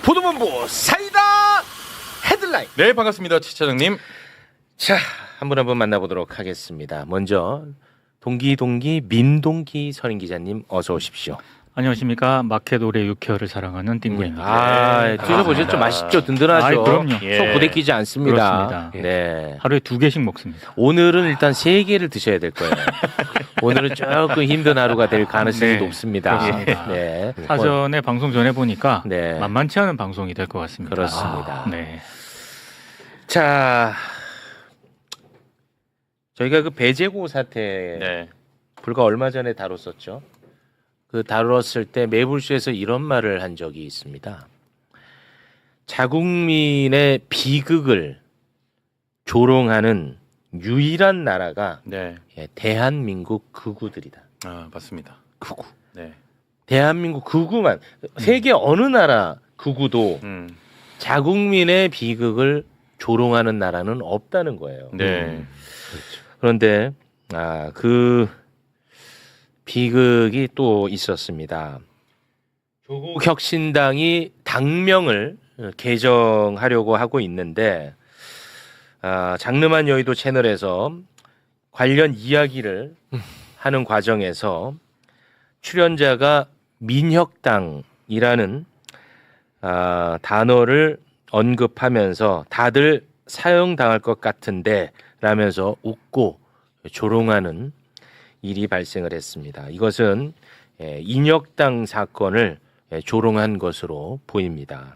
보도본부 사이다 헤드라인. 네, 반갑습니다. 최 차장님. 자, 한 분 한 분 만나보도록 하겠습니다. 먼저 동기 민동기 선임 기자님 어서 오십시오. 안녕하십니까. 마켓 오레 6개월을 사랑하는 띵구입니다. 아, 드셔보셨죠? 맛있죠? 든든하죠? 아이, 그럼요. 속 부대끼지 않습니다. 그렇습니다. 네. 하루에 2개씩 먹습니다. 오늘은 일단 3개를 드셔야 될 거예요. 오늘은 조금 힘든 하루가 될 가능성이 네, 높습니다. 그렇습니다. 네. 사전에 방송 전에 보니까 네. 만만치 않은 방송이 될 것 같습니다. 그렇습니다. 네. 자, 저희가 그 배재고 사태 네. 불과 얼마 전에 다뤘었죠. 그 다뤘을 때 매불쇼에서 이런 말을 한 적이 있습니다. 자국민의 비극을 조롱하는 유일한 나라가 네. 대한민국 극우들이다. 아, 맞습니다. 극우. 네. 대한민국 극우만 세계 어느 나라 극우도 자국민의 비극을 조롱하는 나라는 없다는 거예요. 네. 그런데 그 비극이 또 있었습니다. 조국 혁신당이 당명을 개정하려고 하고 있는데 장르만 여의도 채널에서 관련 이야기를 하는 과정에서 출연자가 민혁당이라는 단어를 언급하면서 다들 사형당할 것 같은데 라면서 웃고 조롱하는 일이 발생을 했습니다. 이것은 인혁당 사건을 조롱한 것으로 보입니다.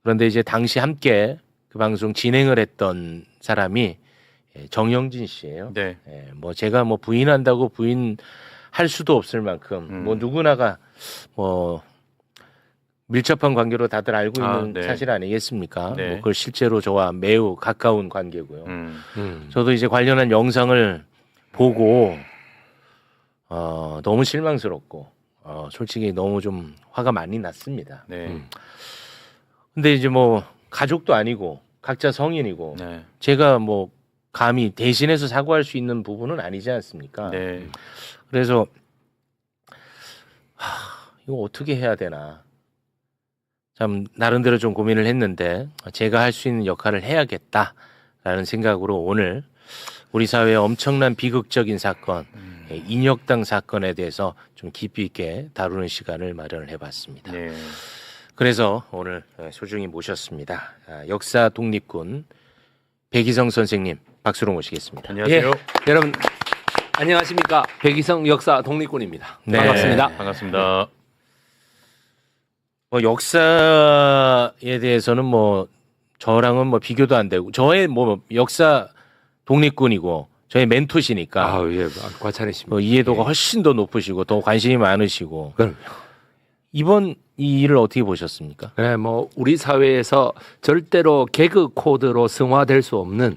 그런데 이제 당시 함께 그 방송 진행을 했던 사람이 정영진 씨예요. 네. 뭐 제가 뭐 부인한다고 부인할 수도 없을 만큼 뭐 누구나가 뭐 밀접한 관계로 다들 알고 있는 네. 사실 아니겠습니까? 네. 뭐 그걸 실제로 저와 매우 가까운 관계고요. 저도 이제 관련한 영상을 보고 너무 실망스럽고 솔직히 너무 좀 화가 많이 났습니다. 네. 근데 이제 뭐 가족도 아니고 각자 성인이고 네. 제가 뭐 감히 대신해서 사과할 수 있는 부분은 아니지 않습니까? 네. 그래서 이거 어떻게 해야 되나 참 나름대로 좀 고민을 했는데 제가 할 수 있는 역할을 해야겠다라는 생각으로 오늘 우리 사회의 엄청난 비극적인 사건 인혁당 사건에 대해서 좀 깊이 있게 다루는 시간을 마련을 해봤습니다. 네. 그래서 오늘 소중히 모셨습니다. 역사 독립군 백이성 선생님 박수로 모시겠습니다. 안녕하세요. 여러분 안녕하십니까. 백이성 역사 독립군입니다. 네. 반갑습니다. 반갑습니다. 뭐 역사에 대해서는 뭐 저랑은 뭐 비교도 안 되고 저의 뭐 역사 독립군이고 저의 멘토시니까 예, 과찬이십니다. 뭐 이해도가 훨씬 더 높으시고 더 관심이 많으시고 그럼요. 이번 이 일을 어떻게 보셨습니까? 네, 뭐 우리 사회에서 절대로 개그 코드로 승화될 수 없는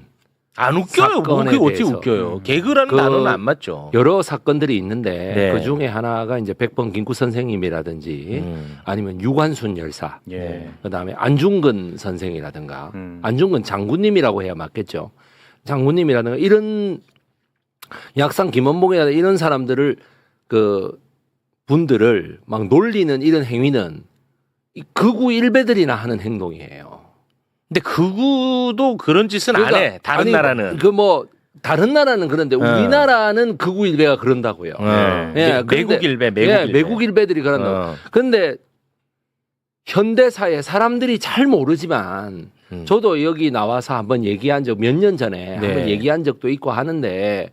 안 웃겨요. 뭐 사건에 그게 어떻게 대해서. 웃겨요? 개그라는 그 단어는 안 맞죠. 여러 사건들이 있는데 네. 그 중에 하나가 이제 백범 김구 선생님이라든지 아니면 유관순 열사, 예. 그다음에 안중근 선생이라든가 음. 안중근 장군님이라고 해야 맞겠죠. 장군님이라든가 이런 약상 김원봉이라든가 이런 사람들을 그 분들을 막 놀리는 이런 행위는 이 극우 일베들이나 하는 행동이에요. 근데 극우도 그런 짓은 안 해. 다른 아니, 나라는. 그 뭐 다른 나라는 그런데 우리나라는 극우 일베가 그런다고요. 예, 매국 일베, 매국 일베들이 그런다고. 근데 현대사에 사람들이 잘 모르지만 저도 여기 나와서 한번 얘기한 적 몇 년 전에 한번 얘기한 적도 있고 하는데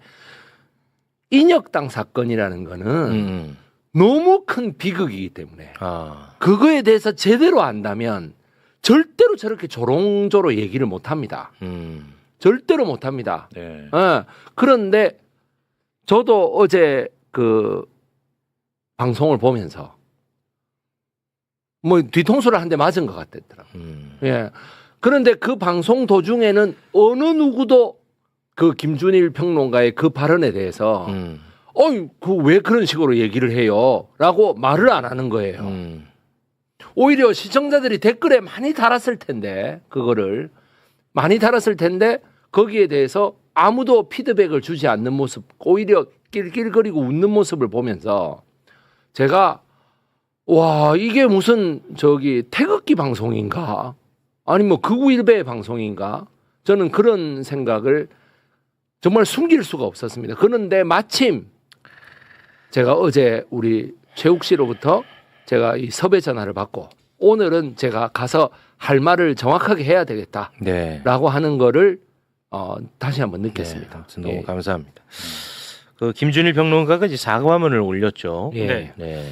인혁당 사건이라는 거는 너무 큰 비극이기 때문에 그거에 대해서 제대로 안다면 절대로 저렇게 조롱조로 얘기를 못 합니다. 절대로 못 합니다. 네. 그런데 저도 어제 그 방송을 보면서 뭐 뒤통수를 한 대 맞은 것 같더라고요. 예. 그런데 그 방송 도중에는 어느 누구도 그 김준일 평론가의 그 발언에 대해서 그 왜 그런 식으로 얘기를 해요? 라고 말을 안 하는 거예요. 오히려 시청자들이 댓글에 많이 달았을 텐데 그거를 많이 달았을 텐데 거기에 대해서 아무도 피드백을 주지 않는 모습 오히려 낄낄거리고 웃는 모습을 보면서 제가 와, 이게 무슨 태극기 방송인가? 아니 뭐 극우일배 방송인가? 저는 그런 생각을 정말 숨길 수가 없었습니다. 그런데 마침 제가 어제 우리 최욱 씨로부터 제가 이 섭외 전화를 받고 오늘은 제가 가서 할 말을 정확하게 해야 되겠다라고 네. 하는 거를 다시 한번 느꼈습니다. 네, 아무튼 너무 감사합니다. 그 김준일 평론가가 이제 사과문을 올렸죠. 예. 네. 네.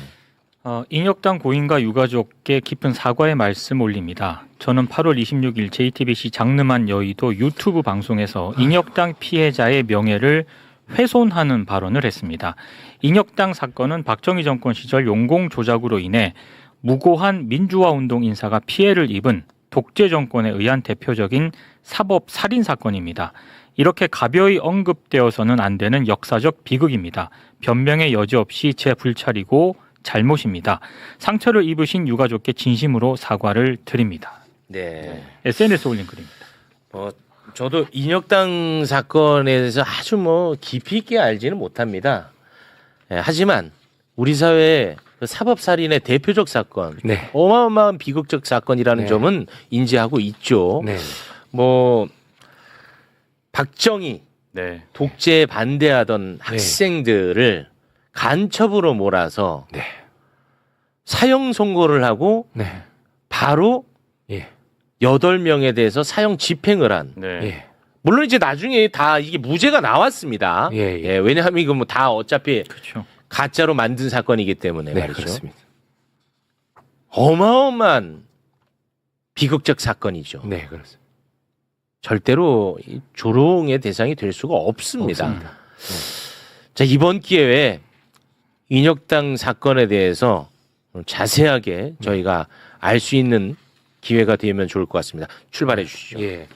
인혁당 고인과 유가족께 깊은 사과의 말씀 올립니다. 저는 8월 26일 JTBC 장르만 여의도 유튜브 방송에서 인혁당 피해자의 명예를 훼손하는 발언을 했습니다. 인혁당 사건은 박정희 정권 시절 용공 조작으로 인해 무고한 민주화운동 인사가 피해를 입은 독재 정권에 의한 대표적인 사법 살인 사건입니다. 이렇게 가벼이 언급되어서는 안 되는 역사적 비극입니다. 변명의 여지 없이 제 불찰이고 잘못입니다. 상처를 입으신 유가족께 진심으로 사과를 드립니다. 네. SNS에 올린 글입니다. 저도 인혁당 사건에 대해서 아주 깊이 있게 알지는 못합니다. 예, 하지만 우리 사회의 그 사법살인의 대표적 사건, 네. 어마어마한 비극적 사건이라는 네. 점은 인지하고 있죠. 네. 박정희 네. 독재에 반대하던 학생들을 간첩으로 몰아서 네. 사형 선고를 하고 네. 바로 예. 8명에 대해서 사형 집행을 한. 네. 예. 물론 이제 나중에 다 이게 무죄가 나왔습니다. 예, 예. 왜냐하면 이거 다 어차피 그렇죠. 가짜로 만든 사건이기 때문에 네, 말이죠. 그렇습니다. 어마어마한 비극적 사건이죠. 네, 그렇습니다. 절대로 이 조롱의 대상이 될 수가 없습니다. 없습니다. 자, 이번 기회에 인혁당 사건에 대해서 자세하게 저희가 알 수 있는 기회가 되면 좋을 것 같습니다. 출발해 주시죠. 예.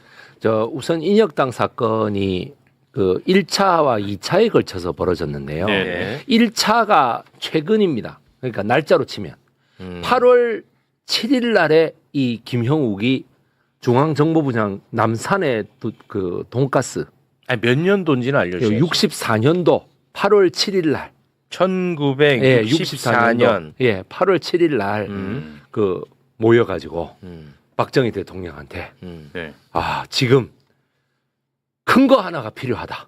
우선 인혁당 사건이 그 1차와 2차에 걸쳐서 벌어졌는데요. 네. 1차가 최근입니다. 그러니까 날짜로 치면 8월 7일 날에 이 김형욱이 중앙정보부장 남산의 그 돈가스 몇 년도인지는 알려주세요. 64년도 8월 7일 날 1964년. 예, 8월 7일 날 그 모여가지고 음, 박정희 대통령한테 네. 지금 큰 거 하나가 필요하다.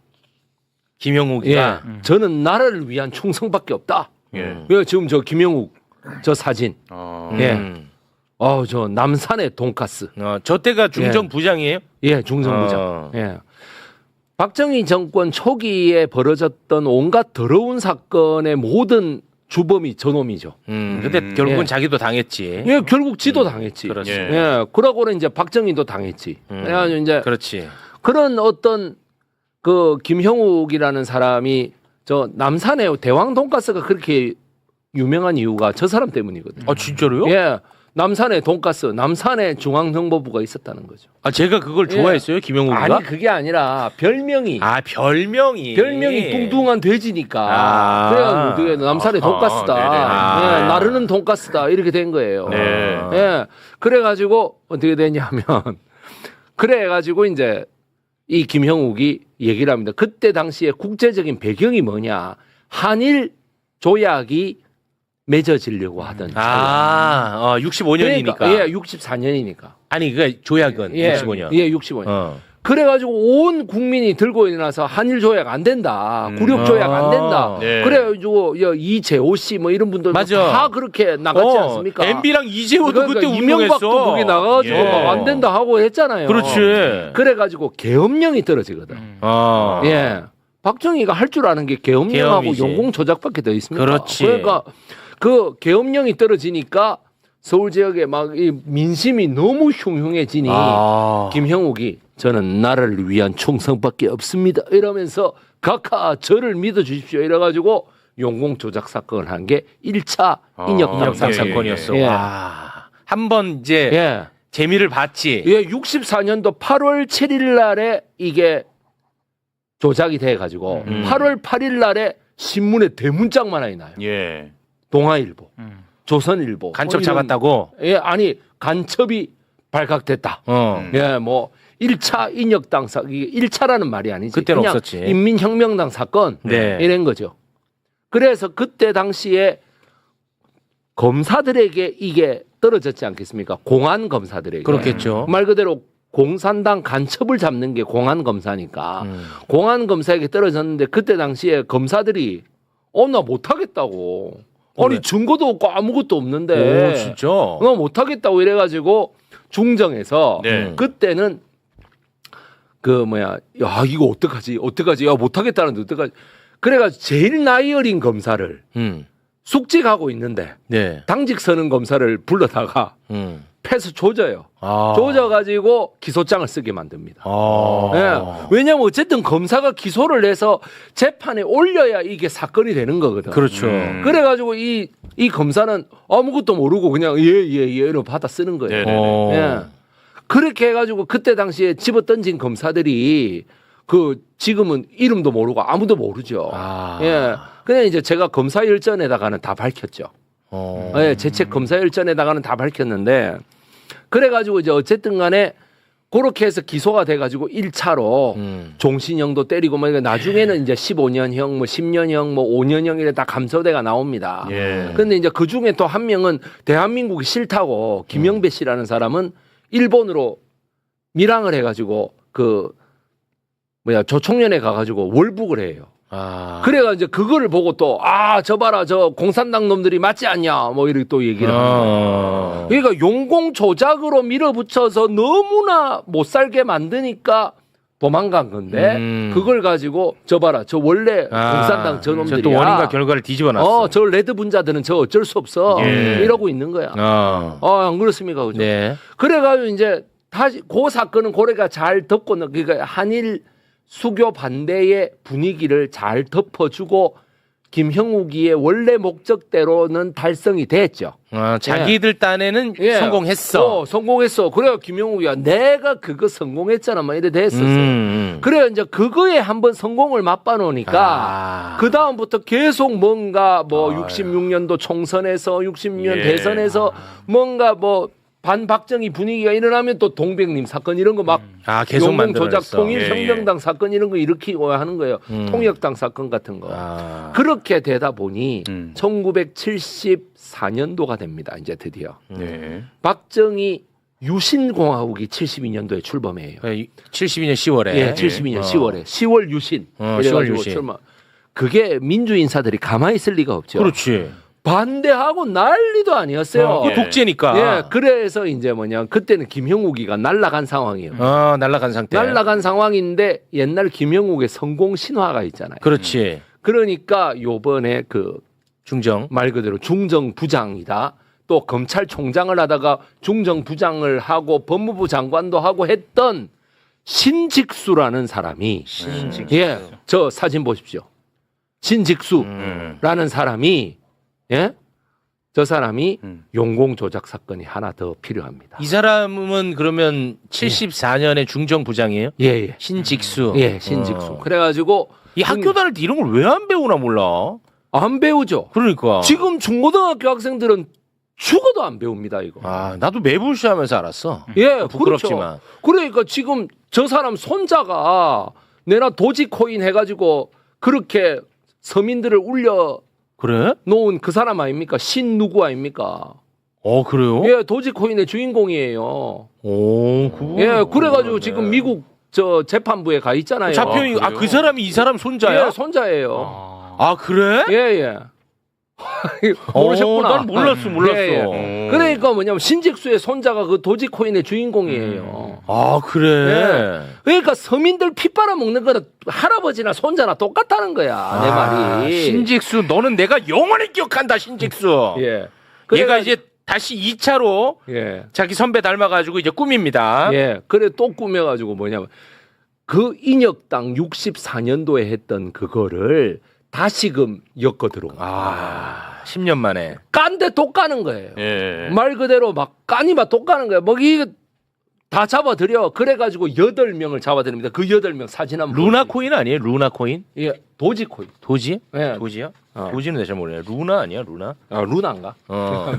김영욱이가 저는 나라를 위한 충성밖에 없다. 예. 왜 지금 저 김영욱 저 사진, 예. 저 남산의 돈가스, 저 때가 중정부장이에요? 예, 중정부장. 예. 박정희 정권 초기에 벌어졌던 온갖 더러운 사건의 모든 주범이 저놈이죠. 근데 결국은 예. 자기도 당했지. 예, 결국 지도 당했지. 그렇지. 예, 그러고는 이제 박정희도 당했지. 그래가지고 이제 그렇지. 그런 어떤 그 김형욱이라는 사람이 저 남산의 대왕 돈가스가 그렇게 유명한 이유가 저 사람 때문이거든요. 진짜로요? 예, 남산의 돈가스, 남산의 중앙정보부가 있었다는 거죠. 제가 그걸 좋아했어요, 김영욱이가? 아니 그게 아니라 별명이 별명이 뚱뚱한 돼지니까 그래가지고 남산의 돈가스다. 네네. 예, 나르는 돈가스다 이렇게 된 거예요. 네. 예, 그래가지고 어떻게 되냐면 그래가지고 이제 이 김형욱이 얘기를 합니다. 그때 당시에 국제적인 배경이 뭐냐? 한일 조약이 맺어지려고 하던 65년이니까. 그러니까, 예, 64년이니까. 아니 그 조약은 예, 65년. 예, 65년. 그래가지고 온 국민이 들고 일어나서 한일 조약 안 된다, 구력 조약 안 된다. 네. 그래가지고 이재호 씨 뭐 이런 분들 맞아. 다 그렇게 나갔지 않습니까? MB랑 이재호도 그러니까 그때 이명박도 운동했어. 거기 나가가지고 예. 막 안 된다 하고 했잖아요. 그렇지. 그래가지고 계엄령이 떨어지거든. 예. 박정희가 할 줄 아는 게 계엄령하고 계엄이지. 용공 조작밖에 더 있습니까? 그렇지. 그러니까 그 계엄령이 떨어지니까 서울 지역에 막 이 민심이 너무 흉흉해지니 김형욱이 저는 나라를 위한 충성밖에 없습니다 이러면서 각하 저를 믿어주십시오 이래가지고 용공 조작 사건을 한 게 1차 인혁당 사건이었어. 예. 한번 이제 예. 재미를 봤지. 예, 64년도 8월 7일 날에 이게 조작이 돼가지고 8월 8일 날에 신문에 대문짝만 하이 나요. 예. 동아일보, 조선일보. 간첩 이런- 잡았다고? 예, 아니 간첩이 발각됐다. 예, 뭐 1차 인혁당 이게 1차라는 말이 아니지. 그때는 그냥 없었지. 인민혁명당 사건 네. 이런 거죠. 그래서 그때 당시에 검사들에게 이게 떨어졌지 않겠습니까? 공안 검사들에게. 그렇겠죠. 말 그대로 공산당 간첩을 잡는 게 공안 검사니까 공안 검사에게 떨어졌는데 그때 당시에 검사들이 나 못하겠다고. 아니 왜? 증거도 없고 아무것도 없는데 오, 진짜. 나 못하겠다고 이래가지고 중정에서 네. 그때는 야 이거 어떡하지 야 못하겠다는데 어떡하지 그래가지고 제일 나이 어린 검사를 숙직하고 있는데 네. 당직 서는 검사를 불러다가 패스 조져요. 아. 조져가지고 기소장을 쓰게 만듭니다. 아. 예. 왜냐하면 어쨌든 검사가 기소를 해서 재판에 올려야 이게 사건이 되는 거거든. 그렇죠. 그래가지고 이 검사는 아무것도 모르고 그냥 이러고 받아 쓰는 거예요. 네네네. 어. 예. 그렇게 해가지고 그때 당시에 집어 던진 검사들이 지금은 이름도 모르고 아무도 모르죠. 아. 예. 그냥 이제 제가 검사 일전에다가는 다 밝혔죠. 예, 재책 검사 일전에다가는 다 밝혔는데 그래가지고 이제 어쨌든 간에 그렇게 해서 기소가 돼가지고 1차로 종신형도 때리고 뭐 나중에는 이제 15년형 뭐 10년형 뭐 5년형 이래 다 감소대가 나옵니다. 예. 근데 이제 그 중에 또 한 명은 대한민국이 싫다고 김영배 씨라는 사람은 일본으로 밀항을 해가지고 조총련에 가가지고 월북을 해요. 아. 그래가 이제 그거를 보고 또 저 봐라 저 공산당 놈들이 맞지 않냐 뭐 이렇게 또 얘기를 하는 거예요. 그러니까 용공 조작으로 밀어붙여서 너무나 못 살게 만드니까 도망간 건데 그걸 가지고 저 봐라 저 원래 공산당 저 놈들이야. 또 원인과 결과를 뒤집어 놨어. 저 레드 분자들은 저 어쩔 수 없어 예. 이러고 있는 거야. 안 그렇습니까, 그죠? 네. 그래가지고 이제 다시 그 사건은 고래가 잘 덮고 그러니까 한일 수교 반대의 분위기를 잘 덮어주고 김형욱이의 원래 목적대로는 달성이 됐죠. 자기들 딴에는 예. 성공했어. 성공했어. 그래야 김형욱이야 내가 그거 성공했잖아. 막 이래 됐었어요. 그래야 이제 그거에 한번 성공을 맛봐놓으니까 그 다음부터 계속 뭔가 66년도 총선에서 66년 예. 대선에서 뭔가 반박정희 분위기가 일어나면 또 동백님 사건 이런 거 막 계속 용공 조작 만들어냈어. 통일혁명당 사건 이런 거 일으키고 하는 거예요. 통역당 사건 같은 거. 그렇게 되다 보니 1974년도가 됩니다. 이제 드디어. 네. 박정희 유신공화국이 72년도에 출범해요. 72년 10월에. 예, 72년 10월에. 10월 유신. 10월 유신. 출마. 그게 민주 인사들이 가만히 있을 리가 없죠. 그렇지. 반대하고 난리도 아니었어요. 그 독재니까. 예, 그래서 이제 그때는 김형욱이가 날아간 상황이에요. 날아간 상태. 날아간 상황인데 옛날 김형욱의 성공 신화가 있잖아요. 그렇지. 그러니까 요번에 중정. 말 그대로 중정부장이다. 또 검찰총장을 하다가 중정부장을 하고 법무부 장관도 하고 했던 신직수라는 사람이 예, 저 사진 보십시오. 신직수라는 사람이 예? 저 사람이 용공 조작 사건이 하나 더 필요합니다. 이 사람은 그러면 74년에 중정부장이에요? 예. 신직수. 예, 신직수. 그래가지고 이 학교 다닐 때 이런 걸 왜 안 배우나 몰라. 안 배우죠. 그러니까. 지금 중고등학교 학생들은 죽어도 안 배웁니다, 이거. 나도 매불쇼하면서 알았어. 예, 부끄럽지만. 그렇죠. 그러니까 지금 저 사람 손자가 내나 도지코인 해가지고 그렇게 서민들을 울려 그래? 놓은 그 사람 아닙니까? 신 누구 아닙니까? 그래요? 예, 도지코인의 주인공이에요. 그거. 예, 그래가지고 지금 미국 저 재판부에 가 있잖아요. 잡혀있, 그 사람이 이 사람 손자야? 예, 손자예요. 그래? 예. 모르셨구나. 난 몰랐어. 예. 그러니까 신직수의 손자가 그 도지코인의 주인공이에요. 그래? 그러니까 서민들 피 빨아먹는 거는 할아버지나 손자나 똑같다는 거야. 내 말이. 신직수, 너는 내가 영원히 기억한다, 신직수. 예. 얘가 이제 다시 2차로 예. 자기 선배 닮아가지고 이제 꾸밉니다. 예. 그래 또 꾸며가지고 그 인혁당 64년도에 했던 그거를 다시금 엮어 들어온 거야. 10년 만에. 깐데 또 까는 거예요. 예. 말 그대로 까니마 또 까는 거예요. 이거 다 잡아들여. 그래가지고 8명을 잡아들입니다. 그 8명 사진 한번 루나 보십시오. 코인 아니에요? 루나 코인? 예, 도지코인. 도지? 예. 도지야? 도지는 내가 잘 모르네. 루나 아니야? 루나? 루나인가?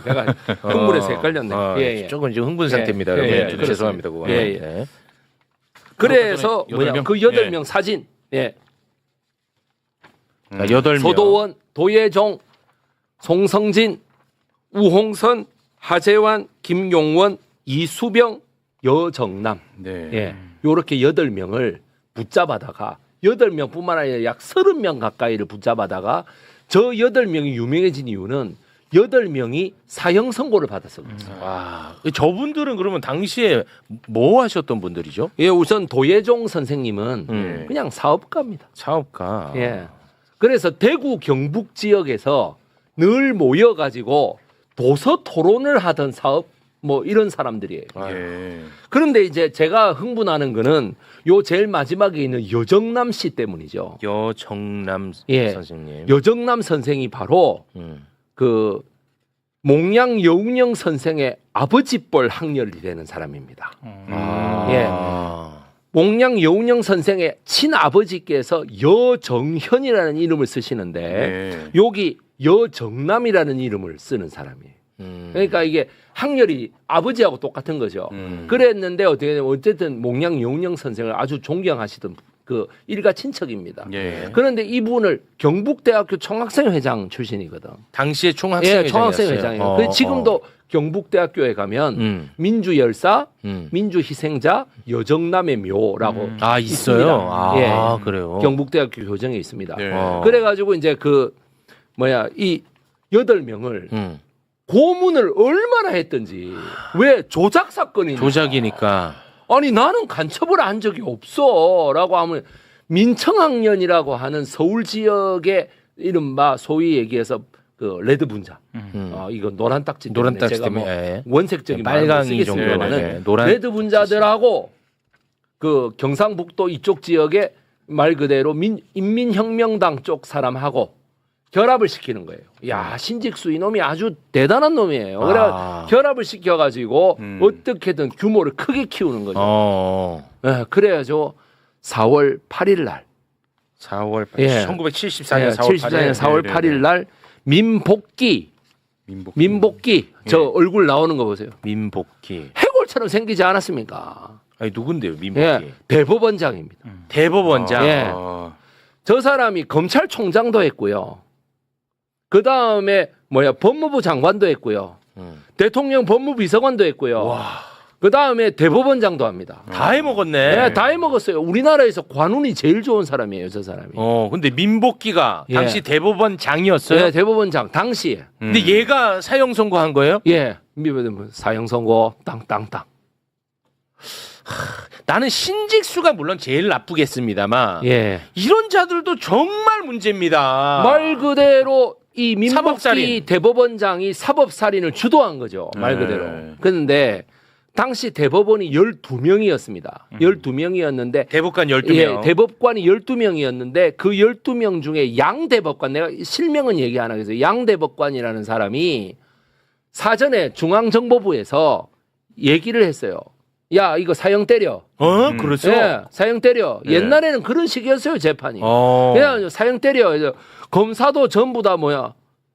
내가 흥분해서 헷갈렸네. 예. 조금 이제 흥분 상태입니다. 예, 여러분. 예, 좀 죄송합니다. 그거. 예. 네. 그래서 여덟 명? 그 8명 사진. 예. 8명. 서도원, 도예종, 송성진, 우홍선, 하재환, 김용원, 이수병, 여정남. 네. 예. 요렇게 8명을 붙잡아다가 8명뿐만 아니라 약 30명 가까이를 붙잡아다가 저 8명이 유명해진 이유는 8명이 사형 선고를 받았어. 와, 저분들은 그러면 당시에 뭐 하셨던 분들이죠? 예, 우선 도예종 선생님은 음. 그냥 사업가입니다. 사업가. 예. 그래서 대구 경북 지역에서 늘 모여가지고 도서 토론을 하던 사업 뭐 이런 사람들이에요. 예. 그런데 이제 제가 흥분하는 거는 요 제일 마지막에 있는 여정남 씨 때문이죠. 여정남 예. 선생님. 여정남 선생이 바로 그 몽양 여운영 선생의 아버지뻘 학렬이 되는 사람입니다. 아. 몽양 여운영 선생의 친아버지께서 여정현이라는 이름을 쓰시는데 네. 여기 여정남이라는 이름을 쓰는 사람이에요. 그러니까 이게 학렬이 아버지하고 똑같은 거죠. 그랬는데 어떻게 되면 어쨌든 몽양 여운영 선생을 아주 존경하시던 그 일가 친척입니다. 예. 그런데 이분을 경북대학교 총학생회장 출신이거든. 당시에 총학생회장이었어요. 예, 총학생회장이에요. 그래서 지금도 경북대학교에 가면 민주열사, 민주희생자, 여정남의 묘라고 아 있어요. 있습니다. 아 예. 그래요. 경북대학교 교정에 있습니다. 네. 그래가지고 이제 그 뭐야 이 8명을 고문을 얼마나 했던지 왜 조작 사건이냐. 조작이니까. 아니 나는 간첩을 한 적이 없어라고 하면 민청학년이라고 하는 서울 지역의 이른바 소위 얘기해서 그 레드 분자. 이거 노란 딱지 때문에 노란 딱지 제가 뭐 때문에, 예. 원색적인 빨강이 말을 쓰겠습니다만은 정도는, 예, 노란 레드 분자들하고 그 경상북도 이쪽 지역에 말 그대로 인민혁명당 쪽 사람하고 결합을 시키는 거예요. 야 신직수 이놈이 아주 대단한 놈이에요. 그래 결합을 시켜가지고 어떻게든 규모를 크게 키우는 거죠. 네, 그래야죠. 4월 8일 날 4월 8일. 예. 1974년 4월 8일. 74년 4월 네, 8일 날 민복기 저 얼굴 나오는 거 보세요. 민복기. 해골처럼 생기지 않았습니까? 아니 누군데요, 민복기? 예, 대법원장입니다. 대법원장. 예. 저 사람이 검찰총장도 했고요. 그 다음에 법무부 장관도 했고요. 대통령 법무비서관도 했고요. 그 다음에 대법원장도 합니다. 다 해먹었네. 네, 다 해먹었어요. 우리나라에서 관운이 제일 좋은 사람이에요, 저 사람이. 근데 민복기가 예. 당시 대법원장이었어요. 네, 대법원장 당시에. 근데 얘가 사형 선고한 거예요? 예, 사형 선고 땅땅땅. 나는 신직수가 물론 제일 나쁘겠습니다만 예, 이런 자들도 정말 문제입니다. 말 그대로 이 민복기 사법살인. 대법원장이 사법살인을 주도한 거죠, 말 그대로. 그런데 당시 대법원이 12명이었습니다. 12명이었는데 대법관 12명. 예, 대법관이 12명이었는데 그 12명 중에 양 대법관, 내가 실명은 얘기 안 하겠어요. 양 대법관이라는 사람이 사전에 중앙정보부에서 얘기를 했어요. 야, 이거 사형 때려. 그렇죠. 예, 사형 때려. 네. 옛날에는 그런 식이었어요, 재판이. 어. 그냥 사형 때려. 그래서 검사도 전부 다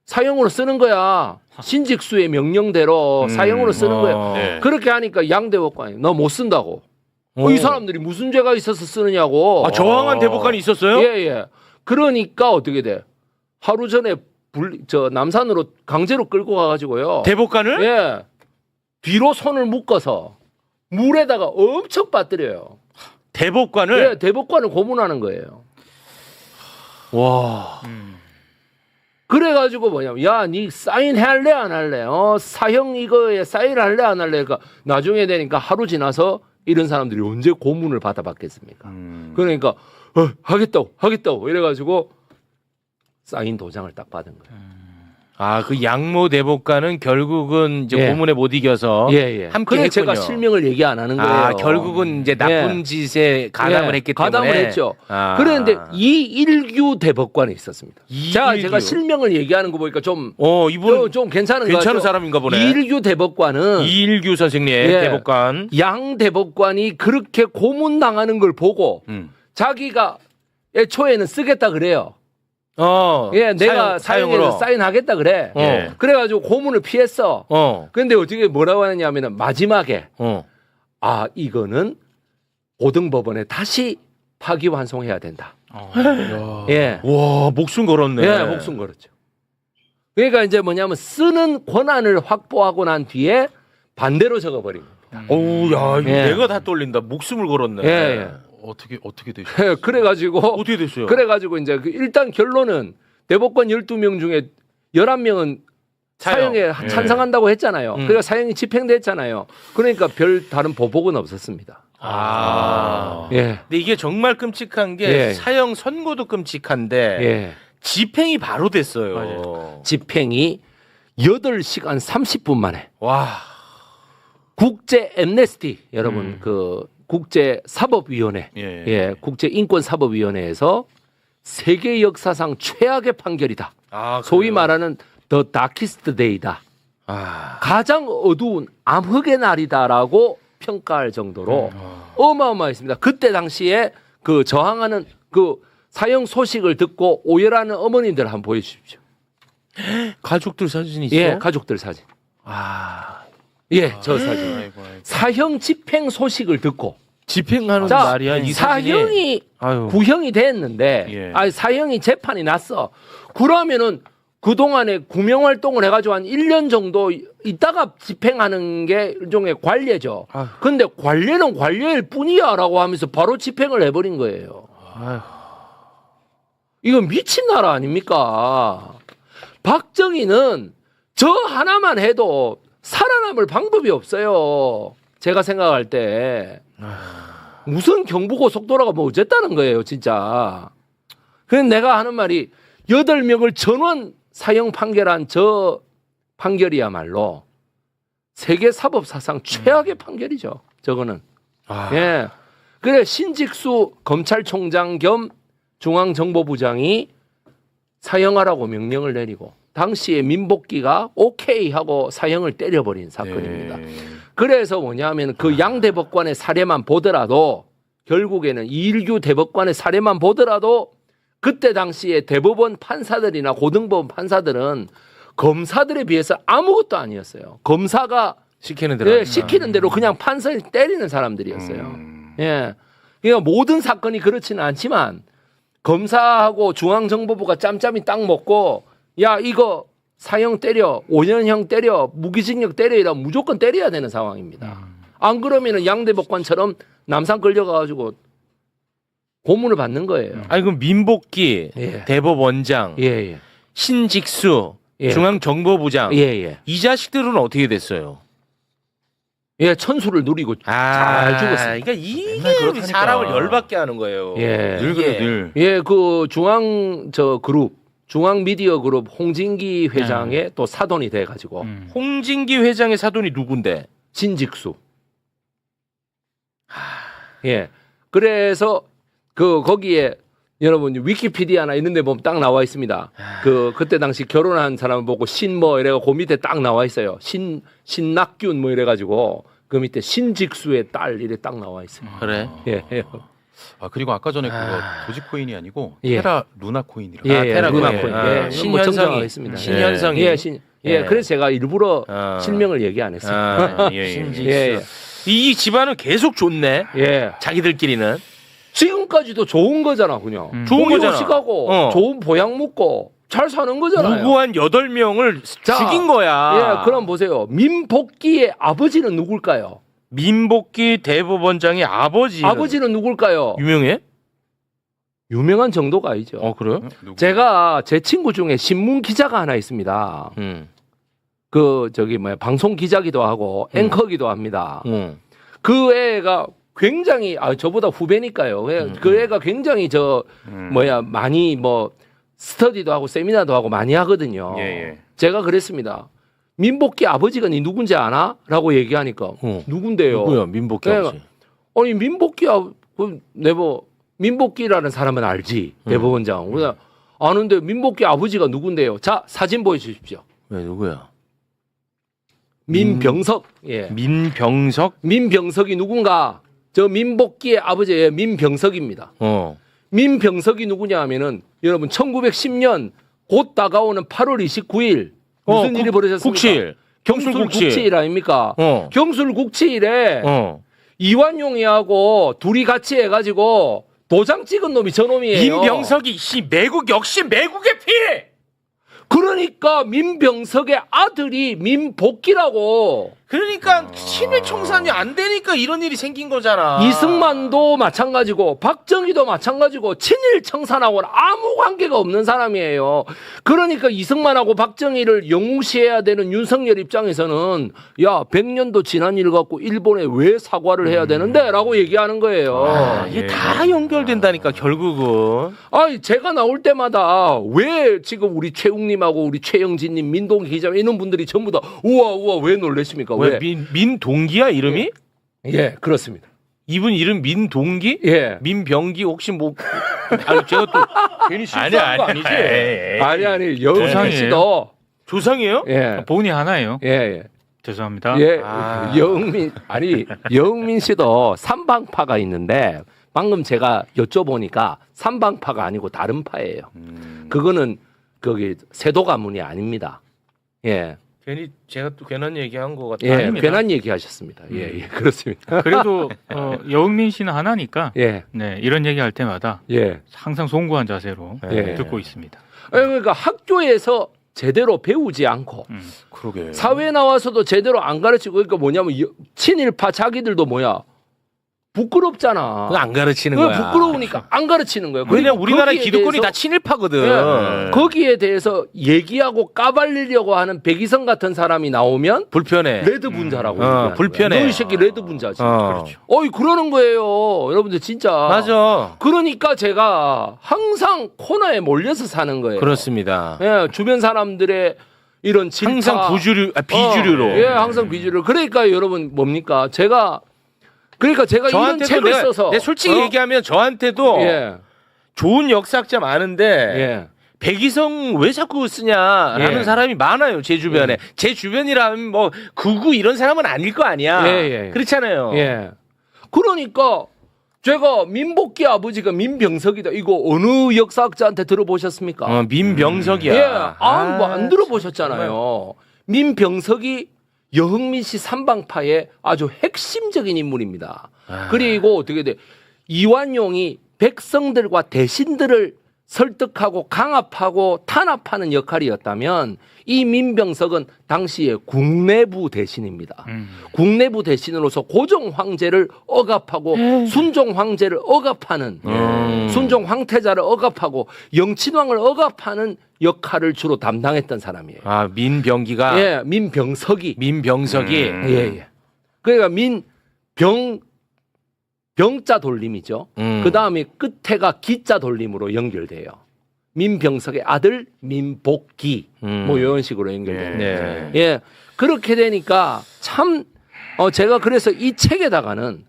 사형으로 쓰는 거야. 신직수의 명령대로 사형으로 쓰는 거예요. 네. 그렇게 하니까 양 대법관이 너 못 쓴다고. 이 사람들이 무슨 죄가 있어서 쓰느냐고. 아, 저항한 대법관이 있었어요? 예, 예. 그러니까 어떻게 돼? 하루 전에 남산으로 강제로 끌고 가가지고요. 대법관을? 예. 뒤로 손을 묶어서 물에다가 엄청 빠뜨려요. 대법관을? 예, 대법관을 고문하는 거예요. 와. 그래가지고 야, 니 사인할래 안 할래? 사형 이거에 사인할래 안 할래? 그러니까 나중에 되니까 하루 지나서 이런 사람들이 언제 고문을 받아봤겠습니까? 그러니까 하겠다고 이래가지고 사인 도장을 딱 받은 거예요. 아, 그 양모 대법관은 결국은 이제 예. 고문에 못 이겨서 예. 함께 그래 했군요. 제가 실명을 얘기 안 하는 거예요. 아, 결국은 이제 나쁜 예. 짓에 가담을 했기 때문에. 가담을 했죠. 아. 그런데 이일규 대법관이 있었습니다. 자, 이일규. 제가 실명을 얘기하는 거 보니까 좀 이분 좀 괜찮은 거 괜찮은 같죠? 사람인가 보네. 이일규 대법관은 이일규 선생님 예. 대법관. 양 대법관이 그렇게 고문당하는 걸 보고 자기가 애초에는 쓰겠다 그래요. 예, 내가 사형으로 사인하겠다 그래. 예. 그래가지고 고문을 피했어. 근데 어떻게 뭐라고 하느냐면은 마지막에 이거는 고등법원에 다시 파기환송해야 된다. 예. 와, 목숨 걸었네. 예, 목숨 걸었죠. 그러니까 이제 뭐냐면 쓰는 권한을 확보하고 난 뒤에 반대로 적어버린 겁니다. 어우, 야, 이거 예. 내가 다 떨린다. 목숨을 걸었네. 예. 어떻게 되죠? 그래가지고 어떻게 됐어요? 그래가지고 이제 일단 결론은 대법관 12명 중에 11명은 사형에 사형. 찬성한다고 했잖아요. 그러니까 사형이 집행됐잖아요. 그러니까 별 다른 보복은 없었습니다. 예. 근데 이게 정말 끔찍한 게 예. 사형 선고도 끔찍한데 예. 집행이 바로 됐어요. 맞아요. 집행이 8시간 30분 만에 와. 국제 엠네스티 여러분 그 국제 사법위원회 예. 국제 인권 사법위원회에서 세계 역사상 최악의 판결이다. 아, 소위 그래요? 말하는 더 다키스트 데이다. 아. 가장 어두운 암흑의 날이다라고 평가할 정도로 어마어마했습니다. 그때 당시에 그 저항하는 그 사형 소식을 듣고 오열하는 어머님들 한번 보여주십시오. 가족들 사진 있어? 예, 가족들 사진. 아. 예, 저 사진. 아이고. 사형 집행 소식을 듣고 집행하는 자, 날이야 이 사진이. 사형이 아유. 구형이 됐는데 예. 아니 사형이 재판이 났어. 그러면은 그동안에 구명 활동을 해가지고 한 1년 정도 있다가 집행하는 게 일종의 관례죠. 아휴. 근데 관례는 관례일 뿐이야 라고 하면서 바로 집행을 해버린 거예요. 아유. 이거 미친 나라 아닙니까? 박정희는 저 하나만 해도 살아남을 방법이 없어요. 제가 생각할 때. 무슨 경부고속도로가 뭐 어쨌다는 거예요, 진짜. 그래서 내가 하는 말이 8명을 전원 사형 판결한 저 판결이야말로 세계 사법 사상 최악의 판결이죠. 저거는. 아. 예. 그래 신직수 검찰총장 겸 중앙정보부장이 사형하라고 명령을 내리고 당시에 민복기가 오케이 하고 사형을 때려버린 사건입니다. 예. 그래서 뭐냐면 그 양 대법관의 사례만 보더라도 결국에는 이일규 대법관의 사례만 보더라도 그때 당시에 대법원 판사들이나 고등법원 판사들은 검사들에 비해서 아무것도 아니었어요. 검사가 시키는 대로. 시키는 대로 그냥 판사를 때리는 사람들이었어요. 음. 예. 그러니까 모든 사건이 그렇지는 않지만 검사하고 중앙정보부가 짬짬이 딱 먹고 야 이거 사형 때려 5년형 때려 무기징역 때려 이러면 무조건 때려야 되는 상황입니다. 안 그러면은 양 대법관처럼 남산 끌려가가지고 고문을 받는 거예요. 아니 그럼 민복기 예. 대법원장 예예. 신직수 예. 중앙정보부장 예예. 이 자식들은 어떻게 됐어요? 예 천수를 누리고 잘 죽었습니다. 그러니까 이게 맨날 그렇다니까. 사람을 열받게 하는 거예요. 예. 늘 그래 예. 늘. 예, 그 중앙 저 그룹 중앙 미디어 그룹 홍진기 회장의 또 사돈이 돼가지고 홍진기 회장의 사돈이 누군데? 신직수. 예. 그래서 그 거기에 여러분 위키피디아나 이런 데 보면 딱 나와 있습니다. 그 그때 당시 결혼한 사람을 보고 신 뭐 이래가 그 밑에 딱 나와 있어요. 신낙균 뭐 이래 가지고 그 밑에 신직수의 딸 이래 딱 나와 있어요. 그래? 예. 예. 아 그리고 아까 전에 그거 도지코인이 아니고 예. 테라 루나 코인이라고. 예, 테라 루나 코인. 코인. 아, 예. 뭐 신현성이. 정정하겠습니다. 신현성이. 예, 예, 예. 그래서 제가 일부러 아. 실명을 얘기 안 했어요. 아, 예, 예. 신직수. 예, 이 집안은 계속 좋네. 예. 자기들끼리는. 지금까지도 좋은 거잖아, 그냥. 좋은 거잖아. 호식하고 어. 좋은 보약 먹고 잘 사는 거잖아요. 무고한 8명을 자, 죽인 거야. 예, 그럼 보세요. 민복기의 아버지는 누굴까요? 민복기 대법원장의 아버지. 아버지는 누굴까요? 유명해? 유명한 정도가 아니죠. 어, 그래요? 누구? 제가 제 친구 중에 신문 기자가 하나 있습니다. 그 저기 뭐야 방송 기자기도 하고 앵커기도 합니다. 그 애가 굉장히 저보다 후배니까요. 그 애가 굉장히 많이 뭐 스터디도 하고 세미나도 하고 많이 하거든요. 예, 예. 제가 그랬습니다. 민복기 아버지가 니 누군지 아나? 라고 얘기하니까 누군데요? 누구야? 민복기 내가, 아버지. 아니 민복기 민복기라는 사람은 알지 대법원장. 그냥 아는데 민복기 아버지가 누군데요? 자 사진 보여주십시오. 왜 누구야? 민병석. 예. 민병석? 민병석이 누군가? 저 민복기의 아버지의 민병석입니다. 민병석이 누구냐 하면은 여러분 1910년 곧 다가오는 8월 29일 무슨 일이 벌어졌습니까? 국칠. 경술 국치일 아닙니까? 경술 국치일에 이완용이하고 둘이 같이 해가지고 도장 찍은 놈이 저놈이에요. 민병석이 역시 매국의 피. 그러니까 민병석의 아들이 민복기라고. 그러니까 친일 청산이 안 되니까 이런 일이 생긴 거잖아. 이승만도 마찬가지고 박정희도 마찬가지고 친일 청산하고는 아무 관계가 없는 사람이에요. 그러니까 이승만하고 박정희를 영웅시해야 되는 윤석열 입장에서는 야 100년도 지난 일 갖고 일본에 왜 사과를 해야 되는데 라고 얘기하는 거예요. 이게 다 연결된다니까 결국은. 아니 제가 나올 때마다 왜 지금 우리 최웅님하고 우리 최영진님 민동기 기자 이런 분들이 전부 다 우와 왜 놀라십니까? 왜 민동기야 이름이? 예 그렇습니다. 이분 이름 민동기? 예. 민병기 혹시 뭐 아니 제가 또 괜히 실수한 거 아니지? 아니 여우상 조상이에요. 씨도 조상이에요? 예. 본이 하나예요. 예. 죄송합니다. 예. 아. 여흥민 씨도 삼방파가 있는데 방금 제가 여쭤보니까 삼방파가 아니고 다른 파예요. 그거는 거기 세도 가문이 아닙니다. 예. 괜히 제가 또 괜한 얘기한 것 같아요. 예. 아닙니다. 괜한 얘기 하셨습니다. 예. 그렇습니다. 그래도 여흥민 씨는 하나니까 예. 네, 이런 얘기할 때마다 예. 항상 송구한 자세로 예. 듣고 있습니다. 그러니까 학교에서 제대로 배우지 않고 그러게. 사회에 나와서도 제대로 안 가르치고 그러니까 뭐냐면 친일파 자기들도 뭐야 부끄럽잖아. 그거 안 가르치는 그거 거야. 부끄러우니까 안 가르치는 거야. 왜냐면 그리고 우리나라 거기에 기득권이 대해서- 다 친일파거든. 예. 거기에 대해서 얘기하고 까발리려고 하는 백이성 같은 사람이 나오면 불편해. 레드 분자라고 얘기하는 불편해. 거야. 너이 새끼 레드 분자지. 그렇죠. 어이 그러는 거예요. 여러분들 진짜. 맞아. 그러니까 제가 항상 코너에 몰려서 사는 거예요. 그렇습니다. 예, 주변 사람들의 이런 질타. 항상 비주류로. 예, 항상 비주류. 그러니까 여러분 뭡니까? 제가 이런 저한테도 책을 써서 내가 솔직히 얘기하면 저한테도 예. 좋은 역사학자 많은데 예. 백이성 왜 자꾸 쓰냐라는 예. 사람이 많아요. 제 주변에. 제 주변이라면 뭐 극우 이런 사람은 아닐 거 아니야. 예. 그렇잖아요. 예. 그러니까 제가 민복기 아버지가 민병석이다. 이거 어느 역사학자한테 들어보셨습니까? 민병석이야. 예. 뭐 안 들어보셨잖아요. 민병석이 여흥민 씨 삼방파의 아주 핵심적인 인물입니다. 그리고 어떻게 돼? 이완용이 백성들과 대신들을 설득하고 강압하고 탄압하는 역할이었다면 이 민병석은 당시에 국내부 대신입니다. 국내부 대신으로서 고종 황제를 억압하고 순종 황제를 억압하는 순종 황태자를 억압하고 영친왕을 억압하는 역할을 주로 담당했던 사람이에요. 아, 민병기가 예, 민병석이. 예. 그러니까 병자 돌림이죠. 그 다음에 끝에가 기자 돌림으로 연결돼요. 민병석의 아들 민복기 뭐 이런 식으로 연결돼요. 네. 예, 그렇게 되니까 참 제가 그래서 이 책에다가는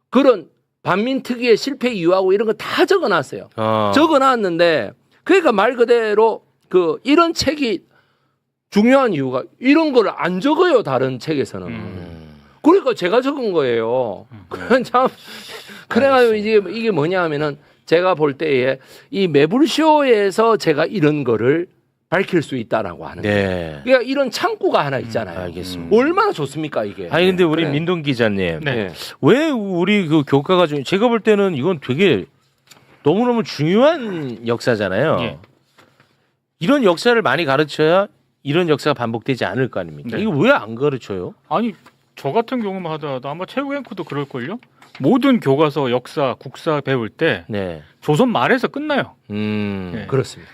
그런 반민특위의 실패 이유하고 이런 거 다 적어놨어요. 적어놨는데 그러니까 말 그대로 이런 책이 중요한 이유가 이런 걸 안 적어요 다른 책에서는. 그러니까 제가 적은 거예요. 그냥 참 그래가지고 이게 뭐냐 하면은 제가 볼 때에 이 매불쇼에서 제가 이런 거를 밝힐 수 있다라고 하는 거예요. 네. 그러니까 이런 창구가 하나 있잖아요. 알겠습니다. 얼마나 좋습니까 이게. 아니 근데 우리 그래. 민동 기자님, 네. 왜 우리 그 교과가 중 제가 볼 때는 이건 되게 너무너무 중요한 역사잖아요. 예. 이런 역사를 많이 가르쳐야 이런 역사가 반복되지 않을 거 아닙니까? 네. 이거 왜 안 가르쳐요? 아니 저 같은 경우만 하더라도 아마 최고 앵커도 그럴걸요? 모든 교과서 역사, 국사 배울 때 네. 조선 말에서 끝나요. 네. 그렇습니다.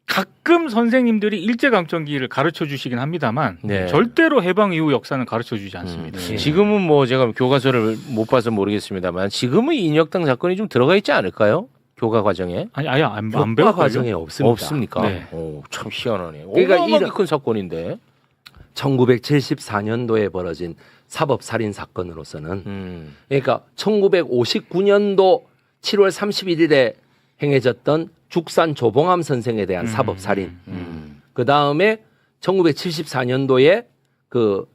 가끔 선생님들이 일제강점기를 가르쳐 주시긴 합니다만 네. 절대로 해방 이후 역사는 가르쳐 주지 않습니다. 지금은 뭐 제가 교과서를 못 봐서 모르겠습니다만 지금은 인혁당 사건이 좀 들어가 있지 않을까요? 교과 과정에? 아니 아예 안 교과 배울 과정에 없습니다. 없습니까? 네. 오, 참 희한하네. 그러니까 어마어마하게 이런- 큰 사건인데. 1974년도에 벌어진 사법살인 사건으로서는 그러니까 1959년도 7월 31일에 행해졌던 죽산 조봉암 선생에 대한 사법살인. 그 다음에 1974년도에 그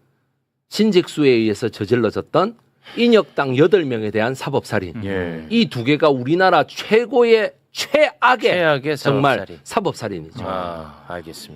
신직수에 의해서 저질러졌던 인혁당 8명에 대한 사법살인. 예. 이 두 개가 우리나라 최고의 최악의 최악의 정말 사법살인. 사법살인이죠. 아, 알겠습니다.